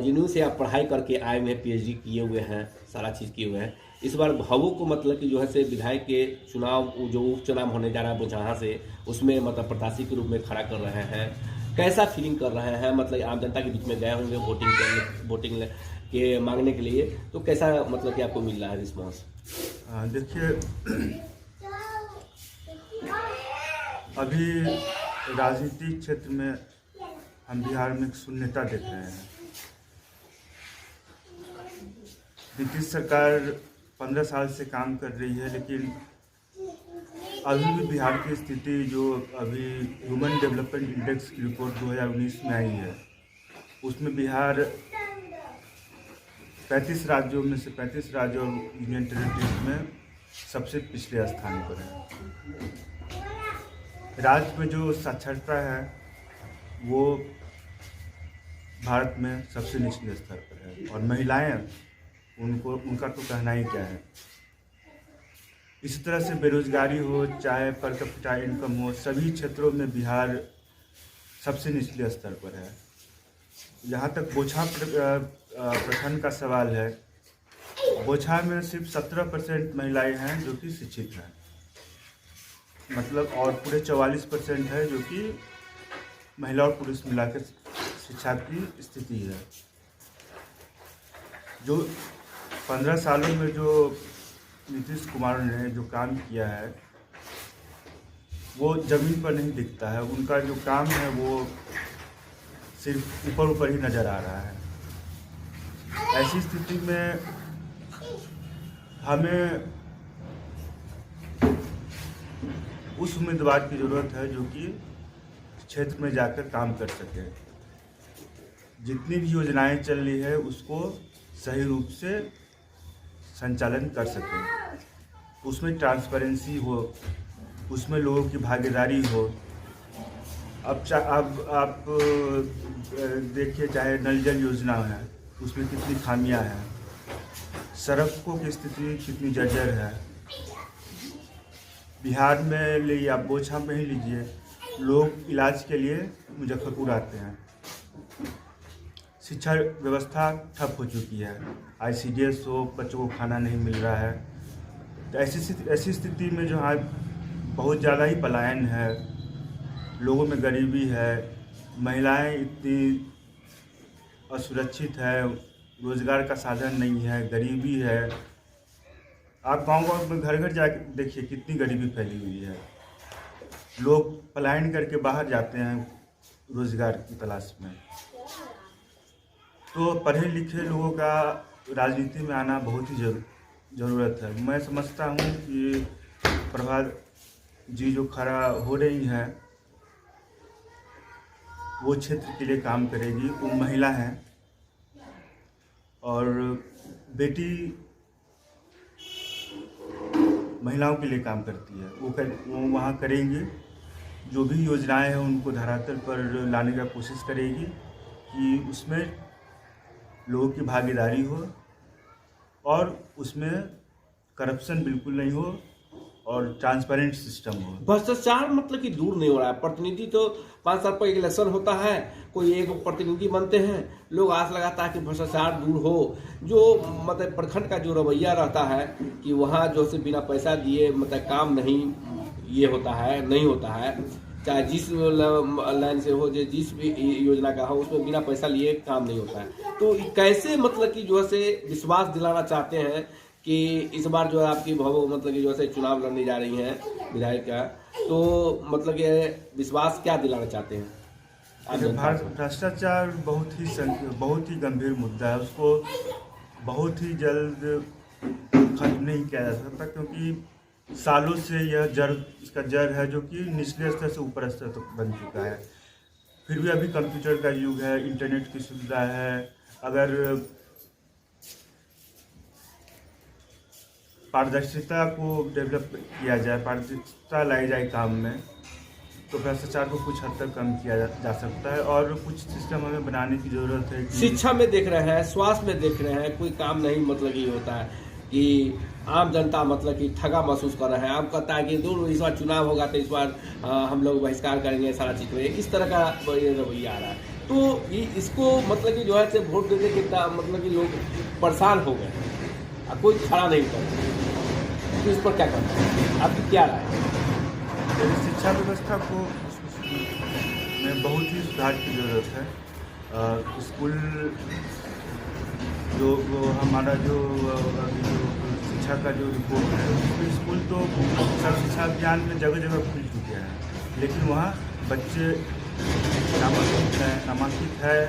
Genuine से आप पढ़ाई करके आए हुए हैं, पीएचडी किए हुए हैं, सारा चीज़ किए हुए हैं। इस बार भावों को मतलब कि जो है से विधायक के चुनाव, जो उपचुनाव होने जा रहा है बुचहां से, उसमें मतलब प्रत्याशी के रूप में खड़ा कर रहे हैं। कैसा फीलिंग कर रहे हैं? मतलब आम जनता के बीच में गए होंगे वोटिंग के मांगने के लिए, तो कैसा मतलब कि आपको मिल रहा है रिस्पॉन्स? देखिए, अभी राजनीतिक क्षेत्र में हम बिहार में एक शून्यता देख रहे हैं। नीतीश सरकार 15 साल से काम कर रही है, लेकिन अभी भी बिहार की स्थिति, जो अभी ह्यूमन डेवलपमेंट इंडेक्स की रिपोर्ट 2019 में आई है, उसमें बिहार 35 राज्यों में से 35 राज्यों और यूनियन टेरिटरीज में सबसे पिछले स्थान पर है। राज्य में जो साक्षरता है वो भारत में सबसे निचले स्तर पर है, और महिलाएं, उनका तो कहना ही क्या है। इसी तरह से बेरोजगारी हो, चाहे पर कैपिटा इनकम हो, सभी क्षेत्रों में बिहार सबसे निचले स्तर पर है। जहाँ तक बोछा प्रखंड का सवाल है, बोछा में सिर्फ 17% महिलाएं हैं जो कि शिक्षित हैं, मतलब, और पूरे 44% है जो कि महिला और पुरुष मिलाकर शिक्षा की स्थिति है। जो 15 सालों में जो नीतीश कुमार ने जो काम किया है वो ज़मीन पर नहीं दिखता है। उनका जो काम है वो सिर्फ ऊपर ऊपर ही नज़र आ रहा है। ऐसी स्थिति में हमें उस उम्मीदवार की ज़रूरत है जो कि क्षेत्र में जाकर काम कर सके, जितनी भी योजनाएं चल रही है उसको सही रूप से संचालन कर सके, उसमें ट्रांसपेरेंसी हो, उसमें लोगों की भागीदारी हो। अब आप देखिए, चाहे नल जल योजना है, उसमें कितनी खामियां हैं, सड़कों की स्थिति कितनी जर्जर है। बिहार में ले आप बोछा में ही लीजिए, लोग इलाज के लिए मुजफ्फरपुर आते हैं। शिक्षा व्यवस्था ठप हो चुकी है, ICDS हो, बच्चों को खाना नहीं मिल रहा है। तो ऐसी स्थिति में जो है बहुत ज़्यादा ही पलायन है, लोगों में गरीबी है, महिलाएं इतनी असुरक्षित है, रोजगार का साधन नहीं है, गरीबी है। आप गांव में घर घर जाके देखिए कितनी गरीबी फैली हुई है। लोग पलायन करके बाहर जाते हैं रोजगार की तलाश में। तो पढ़े लिखे लोगों का राजनीति में आना बहुत ही ज़रूरत है। मैं समझता हूँ कि प्रभा जी जो खड़ा हो रही हैं वो क्षेत्र के लिए काम करेगी। वो महिला हैं और बेटी महिलाओं के लिए काम करती है। वो वहाँ करेंगी, जो भी योजनाएं हैं उनको धरातल पर लाने का कोशिश करेगी कि उसमें लोगों की भागीदारी हो और उसमें करप्शन बिल्कुल नहीं हो और ट्रांसपेरेंट सिस्टम हो। भ्रष्टाचार मतलब कि दूर नहीं हो रहा है। प्रतिनिधि तो 5 साल पर इलेक्शन होता है, कोई एक प्रतिनिधि बनते हैं, लोग आस लगाता है कि भ्रष्टाचार दूर हो। जो मतलब प्रखंड का जो रवैया रहता है कि वहाँ जो से बिना पैसा दिए मतलब काम नहीं ये होता है, नहीं होता है, चाहे जिस लाइन से हो, जिस भी योजना का हो, उसमें बिना पैसा लिए काम नहीं होता है। तो कैसे मतलब कि जो है विश्वास दिलाना चाहते हैं कि इस बार जो है आपकी मतलब कि जो है चुनाव लड़ने जा रही हैं विधायक का, तो मतलब ये विश्वास क्या दिलाना चाहते हैं? भ्रष्टाचार बहुत ही गंभीर मुद्दा है, उसको बहुत ही जल्द खत्म नहीं किया जा सकता, क्योंकि सालों से इसका जड़ है जो कि निचले स्तर से ऊपर स्तर तक बन चुका है। फिर भी अभी कंप्यूटर का युग है, इंटरनेट की सुविधा है। अगर पारदर्शिता को डेवलप किया जाए, पारदर्शिता लाई जाए काम में, तो भ्रष्टाचार को कुछ हद तक कम किया जा सकता है। और कुछ सिस्टम हमें बनाने की ज़रूरत है। शिक्षा में देख रहे हैं, स्वास्थ्य में देख रहे हैं, कोई काम नहीं मतलब ये होता है कि आम जनता मतलब कि ठगा महसूस कर रहे हैं। आप कहता है कि दोनों इस बार चुनाव होगा तो इस बार हम लोग बहिष्कार करेंगे, सारा चीज़ करेंगे, इस तरह का रवैया आ रहा है। तो इसको मतलब कि जो है से वोट देने के मतलब कि लोग परेशान हो गए और कोई खड़ा नहीं कर रहा। तो इस पर क्या करना है, आपकी क्या राय है? मेरी शिक्षा व्यवस्था को में बहुत ही सुधार की ज़रूरत है। स्कूल जो वो हमारा जो अभी जो शिक्षा का जो रिपोर्ट है उसमें स्कूल तो सर्व शिक्षा अभियान में जगह जगह खुल चुके हैं, लेकिन वहाँ बच्चे नामांकित है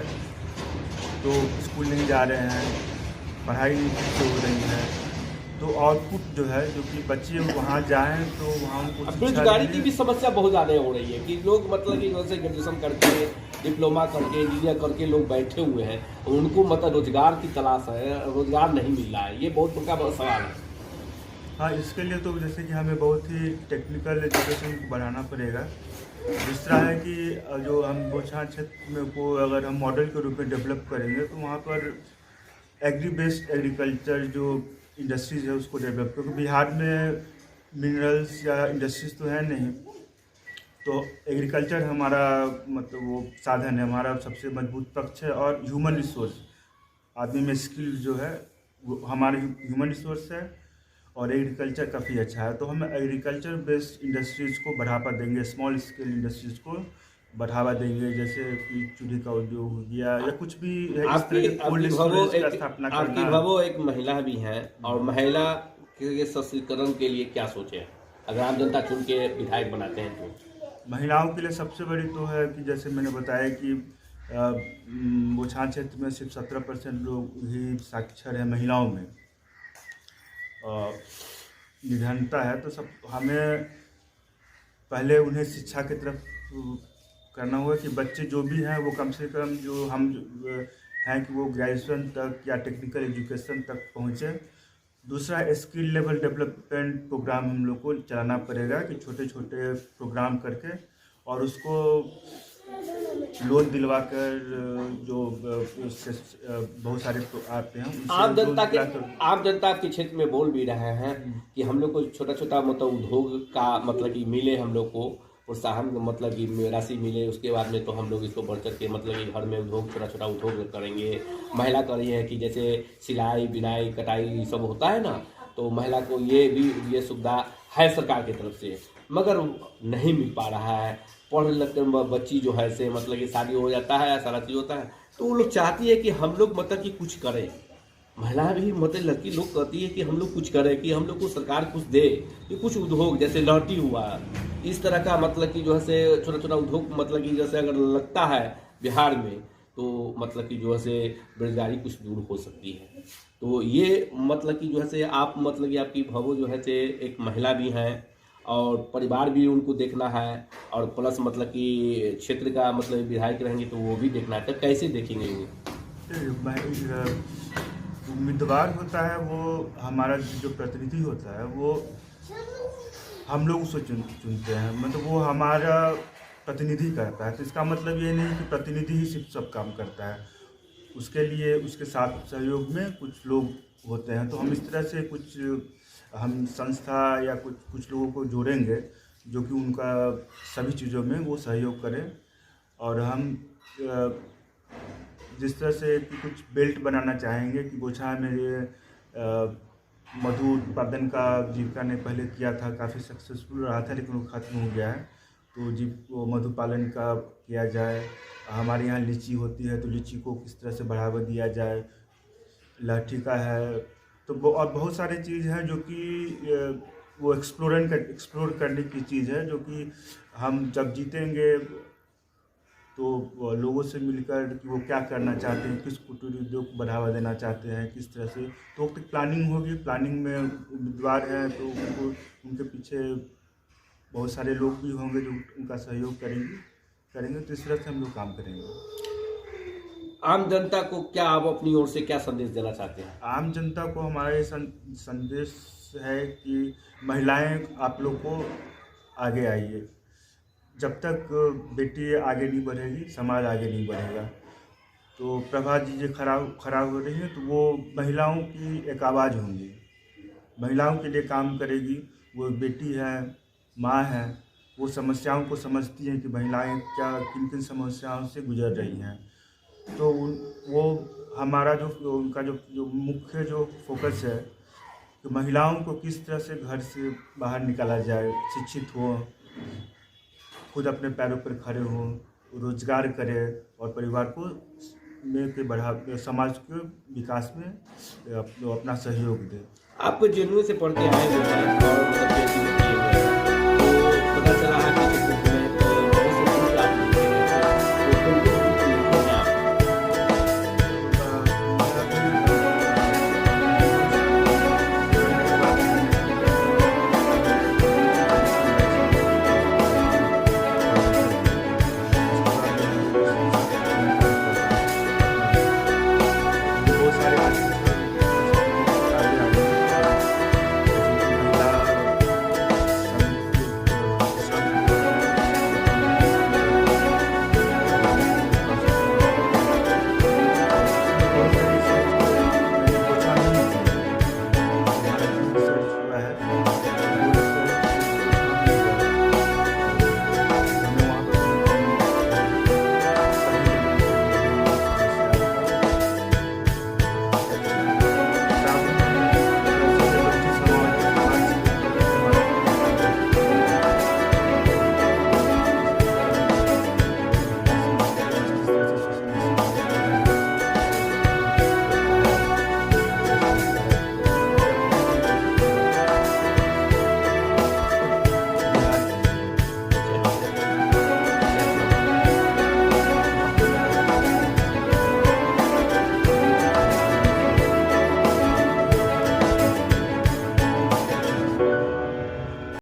तो स्कूल नहीं जा रहे हैं, पढ़ाई नहीं ठीक से हो रही है। तो आउटपुट जो है जो कि बच्चे वहाँ जाएं तो वहाँ उनको अब शिक्षा बेरोजगारी की मिले। भी समस्या बहुत ज़्यादा हो रही है कि लोग मतलब कि जैसे ग्रेजुएशन करके, डिप्लोमा करके, इंजीनियर करके लोग बैठे हुए हैं, उनको मतलब रोजगार की तलाश है, रोजगार नहीं मिल रहा है। ये बहुत बड़ा सवाल है। हाँ, इसके लिए तो जैसे कि हमें बहुत ही टेक्निकल एजुकेशन को बढ़ाना पड़ेगा। जिस तरह है कि जो हम बोछार क्षेत्र में को अगर हम मॉडल के रूप में डेवलप करेंगे तो वहाँ पर एग्री बेस्ड एग्रीकल्चर जो इंडस्ट्रीज़ है उसको डेवलप, क्योंकि बिहार में मिनरल्स या इंडस्ट्रीज तो है नहीं, तो एग्रीकल्चर हमारा मतलब वो साधन है, हमारा सबसे मजबूत पक्ष है। और ह्यूमन रिसोर्स, आदमी में स्किल जो है वो हमारे ह्यूमन रिसोर्स है, और एग्रीकल्चर काफ़ी अच्छा है। तो हम एग्रीकल्चर बेस्ड इंडस्ट्रीज़ को बढ़ावा देंगे, स्मॉल स्केल इंडस्ट्रीज़ को बढ़ावा देंगे, जैसे कि चूल्हे का उद्योग हो गया या कुछ भी है इस तरह के कोल्ड स्टोरेज का स्थापना आपकी करना। भवो एक महिला भी हैं, और महिला के सशक्तिकरण के लिए क्या सोचे हैं अगर आम जनता चुन के विधायक बनाते हैं तो? महिलाओं के लिए सबसे बड़ी तो है कि जैसे मैंने बताया कि बोछार क्षेत्र में सिर्फ 17% लोग ही साक्षर हैं महिलाओं में, निधनता है। तो सब हमें पहले उन्हें शिक्षा की तरफ करना होगा कि बच्चे जो भी हैं वो कम से कम जो हम हैं कि वो ग्रेजुएशन तक या टेक्निकल एजुकेशन तक पहुँचे। दूसरा, स्किल लेवल डेवलपमेंट प्रोग्राम हम लोग को चलाना पड़ेगा कि छोटे छोटे प्रोग्राम करके और उसको लोन दिलवा कर जो बहुत सारे आते हैं आम उनसे जनता लोन के दिला कर। आम जनता आपके क्षेत्र में बोल भी रहे हैं कि हम लोग को छोटा छोटा मतलब उद्योग का मतलब कि मिले, हम लोग को प्रोत्साहन मतलब कि राशि मिले, उसके बाद में तो हम लोग इसको बढ़ चढ़ के मतलब कि घर में उद्योग, छोटा छोटा उद्योग करेंगे। महिला कर रही है कि जैसे सिलाई बिनाई कटाई सब होता है ना, तो महिला को ये सुविधा है सरकार की तरफ से, मगर नहीं मिल पा रहा है। पढ़ लिख बच्ची जो है से मतलब कि शादी हो जाता है, सारा चीज़ होता है, तो वो लोग चाहती है कि हम लोग मतलब कि कुछ करें। महिला भी मतलब लड़की लोग कहती है कि हम लोग कुछ करें, कि हम लोग को सरकार कुछ दे, कि कुछ उद्योग जैसे लहटी हुआ, इस तरह का मतलब कि जो है से छोटा छोटा उद्योग मतलब कि जैसे अगर लगता है बिहार में, तो मतलब कि जो है से बेरोजगारी कुछ दूर हो सकती है। तो ये मतलब कि जो है से आप मतलब कि आपकी भवो जो है से एक महिला भी हैं, और परिवार भी उनको देखना है, और प्लस मतलब कि क्षेत्र का मतलब विधायक रहेंगे तो वो भी देखना है, तो कैसे देखेंगे वो? उम्मीदवार होता है वो हमारा जो प्रतिनिधि होता है वो हम लोग उसको चुनते हैं, मतलब वो हमारा प्रतिनिधि करता है। तो इसका मतलब ये नहीं कि प्रतिनिधि ही सिर्फ सब काम करता है, उसके लिए उसके साथ सहयोग में कुछ लोग होते हैं। तो हम इस तरह से कुछ हम संस्था या कुछ कुछ लोगों को जोड़ेंगे जो कि उनका सभी चीज़ों में वो सहयोग करें। और हम जिस तरह से कि कुछ बेल्ट बनाना चाहेंगे कि बोछार में ये मधु उत्पादन का जीविका ने पहले किया था, काफ़ी सक्सेसफुल रहा था, लेकिन वो ख़त्म हो गया है। तो वो मधु पालन का किया जाए। हमारे यहाँ लीची होती है तो लीची को किस तरह से बढ़ावा दिया जाए, लाठी का है, तो और बहुत सारी चीज़ हैं जो कि वो एक्सप्लोर करने की चीज़ है, जो कि हम जब जीतेंगे तो लोगों से मिलकर कि वो क्या करना चाहते हैं, किस कुटीर उद्योग को बढ़ावा देना चाहते हैं, किस तरह से। तो प्लानिंग होगी, प्लानिंग में उम्मीदवार हैं तो उनके पीछे बहुत सारे लोग भी होंगे जो उनका सहयोग करेंगे। तो इस तरह से हम लोग काम करेंगे। आम जनता को क्या आप अपनी ओर से क्या संदेश देना चाहते हैं? आम जनता को हमारा ये संदेश है कि महिलाएं आप लोग को आगे आइए। जब तक बेटी आगे नहीं बढ़ेगी समाज आगे नहीं बढ़ेगा। तो प्रभा जी जो खड़ा हो रही है तो वो महिलाओं की एक आवाज़ होंगी, महिलाओं के लिए काम करेगी। वो बेटी है, माँ है, वो समस्याओं को समझती हैं कि महिलाएं क्या किन किन समस्याओं से गुजर रही हैं। तो वो हमारा जो उनका जो मुख्य जो फोकस है कि महिलाओं को किस तरह से घर से बाहर निकाला जाए, शिक्षित हो, खुद अपने पैरों पर खड़े हों, रोजगार करें और परिवार को में के बढ़ा समाज के विकास में अपना सहयोग दें। आप जेएनयू से पढ़ के आए हैं और